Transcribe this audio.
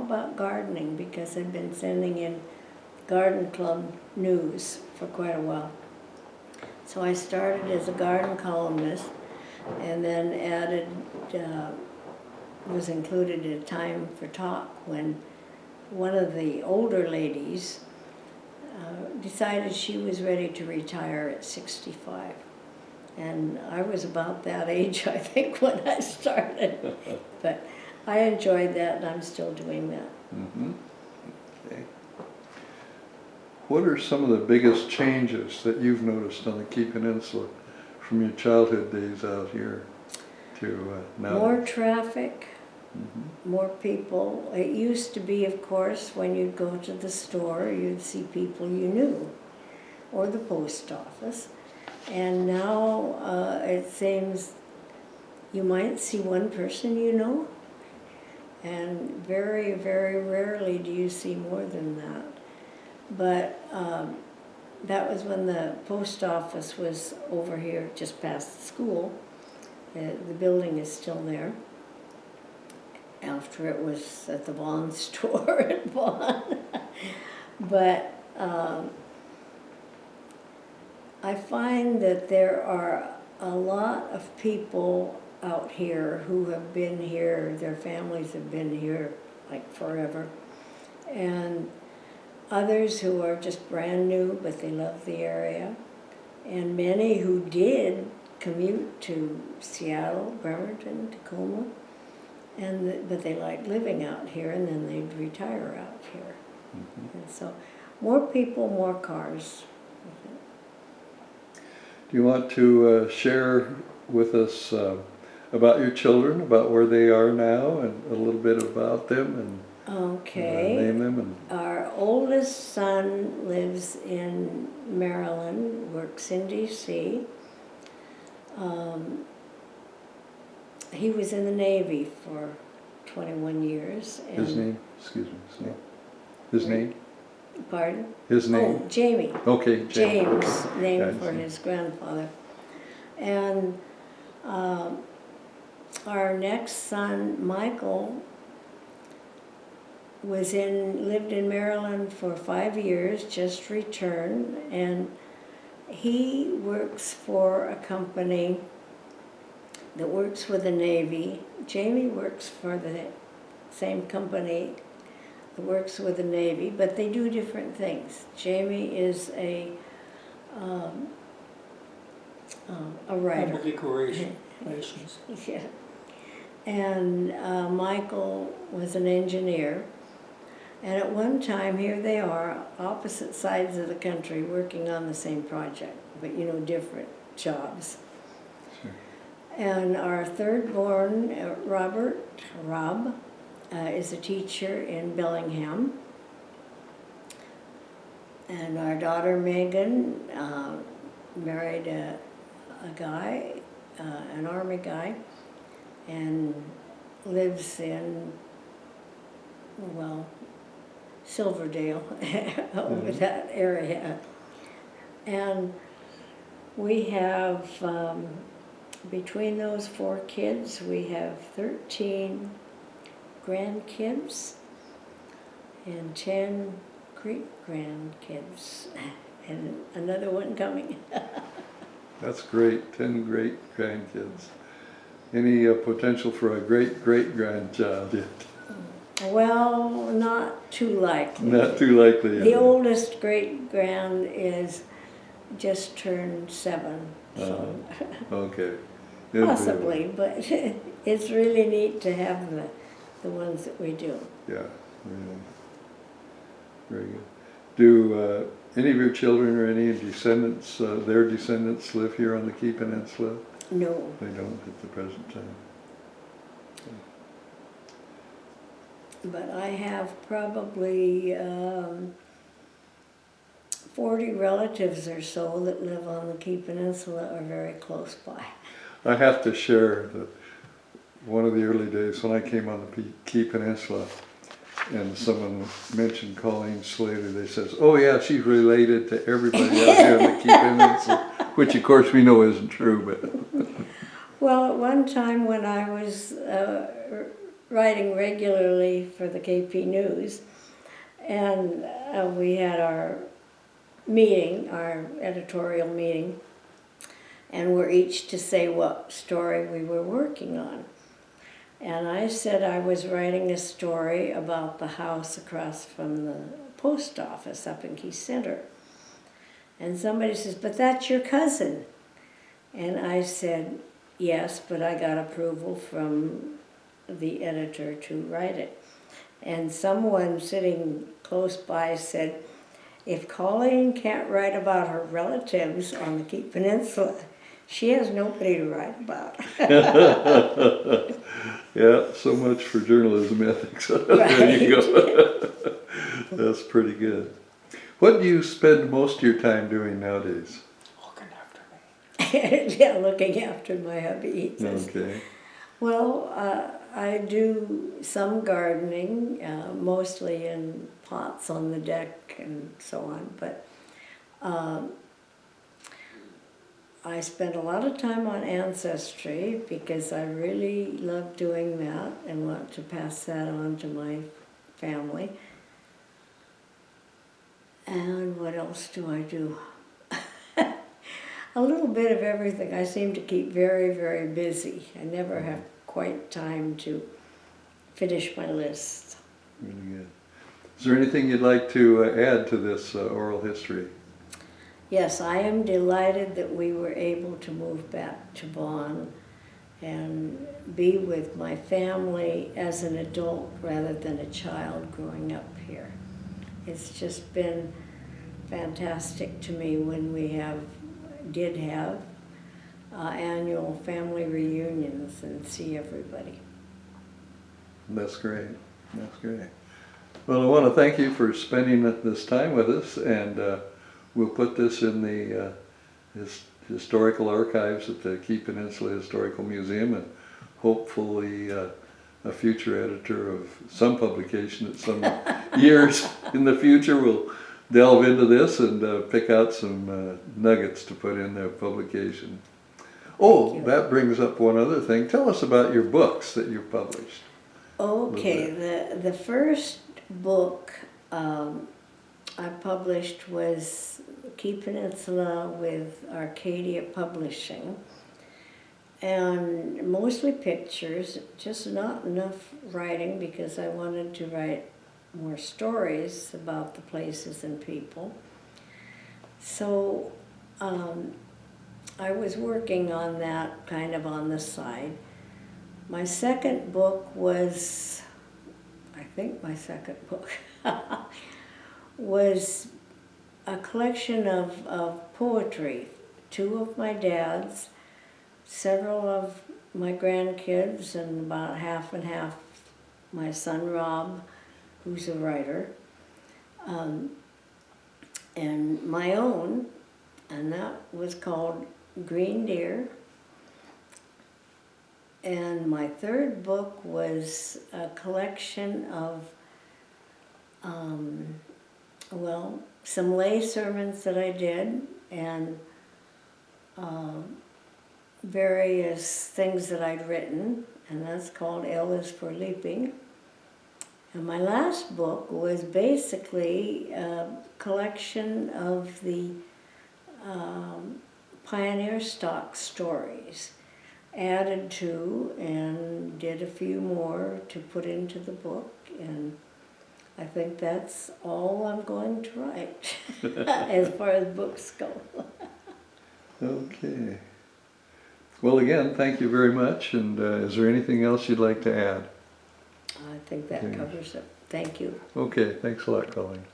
about gardening? Because I've been sending in garden club news for quite a while. So I started as a garden columnist and then added, was included in Time for Talk when one of the older ladies decided she was ready to retire at 65. And I was about that age, I think, when I started. But I enjoyed that, and I'm still doing that. Mm-hmm. Okay. What are some of the biggest changes that you've noticed on the Key Peninsula from your childhood days out here to now? More traffic, Mm-hmm. more people. It used to be, of course, when you'd go to the store, you'd see people you knew, or the post office. And now it seems you might see one person you know, and very, very rarely do you see more than that. But that was when the post office was over here just past the school. The building is still there. After it was at the Vaughan store at Vaughan. But I find that there are a lot of people out here who have been here, their families have been here like forever, and others who are just brand new but they love the area, and many who did commute to Seattle, Bremerton, Tacoma, but they like living out here, and then they'd retire out here. Mm-hmm. And so more people, more cars. Do you want to share with us about your children, about where they are now, and a little bit about them, and okay. Name them? And our oldest son lives in Maryland, works in D.C. He was in the Navy for 21 years. And his name? Excuse me. His name? Pardon? His name? Oh, Jamie. Okay, James, named Gotcha. for his grandfather. And our next son, Michael, lived in Maryland for 5 years, just returned, and he works for a company that works with the Navy. Jamie works for the same company that works with the Navy, but they do different things. Jamie is a writer. Naval decorations. Yeah. And Michael was an engineer. And at one time, here they are, opposite sides of the country, working on the same project, but different jobs. Sure. And our third born, Rob, is a teacher in Bellingham. And our daughter, Megan, married a guy, an Army guy, and lives in, Silverdale, over that area. And we have, between those 4 kids, we have 13 grandkids and 10 great-grandkids, and another one coming. That's great, 10 great-grandkids. Any potential for a great-great-grandchild yet? Well, not too likely. Not too likely. The oldest great-grand is just turned 7, so okay. possibly, but it's really neat to have the ones that we do. Yeah, really. Very good. Do any of your children or any descendants, their descendants, live here on the Key Peninsula? No. They don't at the present time. But I have probably 40 relatives or so that live on the Key Peninsula or very close by. I have to share that one of the early days when I came on the Key Peninsula and someone mentioned Colleen Slater, they says, oh yeah, she's related to everybody out here on the Key Peninsula, which of course we know isn't true, but... Well, at one time when I was writing regularly for the KP News, and we had our meeting, our editorial meeting, and we're each to say what story we were working on. And I said I was writing a story about the house across from the post office up in Key Center. And somebody says, "But that's your cousin." And I said, "Yes, but I got approval from the editor to write it." And someone sitting close by said, "If Colleen can't write about her relatives on the Key Peninsula, she has nobody to write about." Yeah, so much for journalism ethics. There you go. That's pretty good. What do you spend most of your time doing nowadays? Looking after me. Yeah, looking after my hubby. He says. Okay. Well, I do some gardening, mostly in pots on the deck and so on, but I spend a lot of time on Ancestry because I really love doing that and want to pass that on to my family. And what else do I do? A little bit of everything. I seem to keep very, very busy. I never have quite time to finish my list. Really good. Is there anything you'd like to add to this oral history? Yes, I am delighted that we were able to move back to Vaughan and be with my family as an adult rather than a child growing up here. It's just been fantastic to me when we did have annual family reunions and see everybody. That's great. That's great. Well, I want to thank you for spending this time with us, and we'll put this in the historical archives at the Key Peninsula Historical Museum, and hopefully a future editor of some publication at some years in the future will delve into this and pick out some nuggets to put in their publication. Oh, that brings up one other thing. Tell us about your books that you've published. Okay, the first book I published was Key Peninsula with Arcadia Publishing, and mostly pictures, just not enough writing because I wanted to write more stories about the places and people. So I was working on that kind of on the side. My second book was, I think my second book, was a collection of poetry. Two of my dad's, several of my grandkids, and about half and half my son Rob, who's a writer, and my own, and that was called Green Deer. And my third book was a collection of, well, some lay sermons that I did, and various things that I'd written, and that's called L is for Leaping. And my last book was basically a collection of the pioneer stock stories, added to and did a few more to put into the book, and I think that's all I'm going to write as far as books go. Okay. Well, again, thank you very much, and is there anything else you'd like to add? I think that covers it. Thank you. Okay, thanks a lot, Colleen.